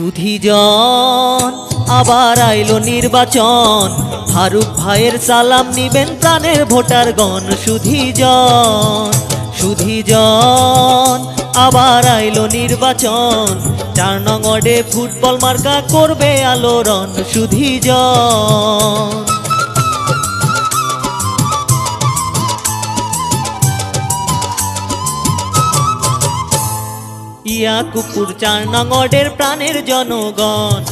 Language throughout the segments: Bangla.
সুধীজন আবার আইলো নির্বাচন, ফারুক ভাইয়ের সালাম নিবেন প্রাণের ভোটারগণ। সুধীজন সুধীজন আবার আইলো নির্বাচন, ৪ নং ওয়ার্ডে ফুটবল মার্কা করবে আলোড়ন। সুধীজন ইয়াকুবপুর ৪ নং ওয়ার্ডের প্রাণের জনগণ,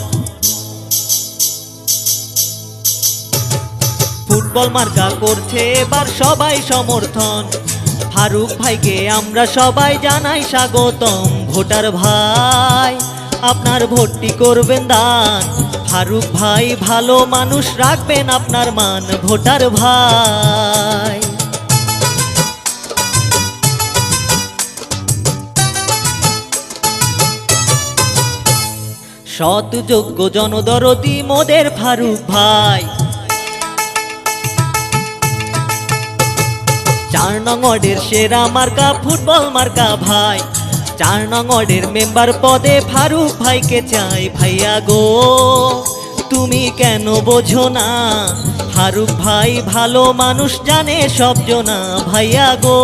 ফুটবল মার্কা করছে এবার সবাই সমর্থন। ফারুক ভাইকে আমরা সবাই জানাই স্বাগতম। ভোটার ভাই আপনার ভোটটি করবেন দান, ফারুক ভাই ভালো মানুষ, রাখবেন আপনার মান। ভোটার ভাই সৎ যোগ্য জনদরদি মোদের ফারুক ভাই, ৪ নং ওয়ার্ডের সেরা মার্কা ফুটবল মার্কা ভাই। ৪ নং ওয়ার্ডের মেম্বার পদে ফারুক ভাইকে চাই। ভাইয়া গো তুমি কেন বোঝো না, ফারুক ভাই ভালো মানুষ, জানে সব জনা। ভাইয়া গো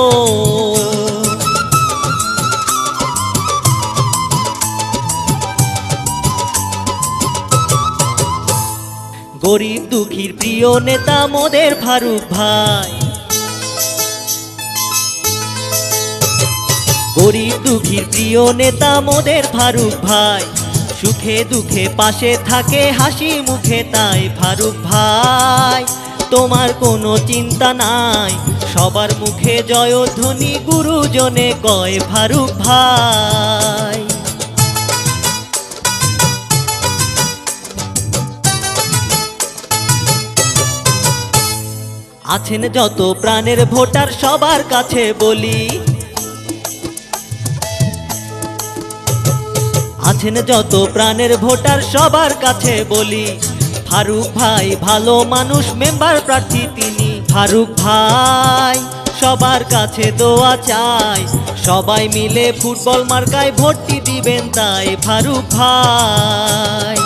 গরিব দুঃখীর প্রিয় নেতা মোদের ফারুক ভাই, গরিব দুঃখীর প্রিয় নেতা মোদের ফারুক ভাই। সুখে দুঃখে পাশে থাকে হাসি মুখে তাই। ফারুক ভাই তোমার কোনো চিন্তা নাই, সবার মুখে জয়ধ্বনি গুরুজনে কয়। ফারুক ভাই আছেন যত প্রাণের ভোটার সবার কাছে বলি, আছেন যত প্রাণের ভোটার সবার কাছে বলি, ফারুক ভাই ভালো মানুষ, মেম্বার প্রার্থী তিনি। ফারুক ভাই সবার কাছে দোয়া চাই, সবাই মিলে ফুটবল মার্কায় ভোটটি দিবেন তাই। ফারুক ভাই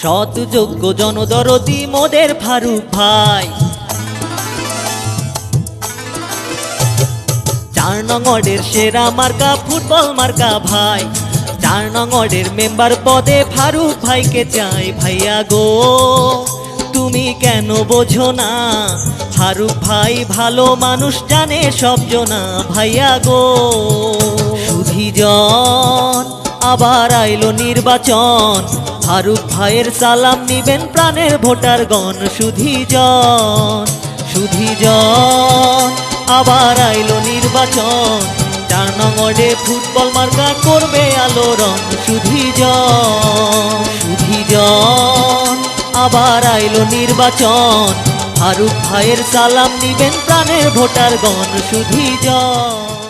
সৎ যোগ্য জনদরদি মোদের ফারুক ভাই, ৪ নং ওয়ার্ডের সেরা মার্কা ফুটবল মার্কা ভাই। ৪ নং ওয়ার্ডের মেম্বার পদে ফারুক ভাইকে চাই। ভাইয়া গো তুমি কেন বোঝো না, ফারুক ভাই ভালো মানুষ, জানে সব জনা। ভাইয়া গো সুধীজন আবার আইলো নির্বাচন, ফারুক ভাইয়ের সালাম নিবেন প্রাণের ভোটারগণ। সুধীজন সুধীজন আবার আইলো নির্বাচন, ৪ নং ওয়ার্ডে ফুটবল মার্কা করবে আলোড়ন। সুধীজন সুধীজন আবার আইলো নির্বাচন, ফারুক ভাইয়ের সালাম নিবেন প্রাণের ভোটারগণ। সুধীজন।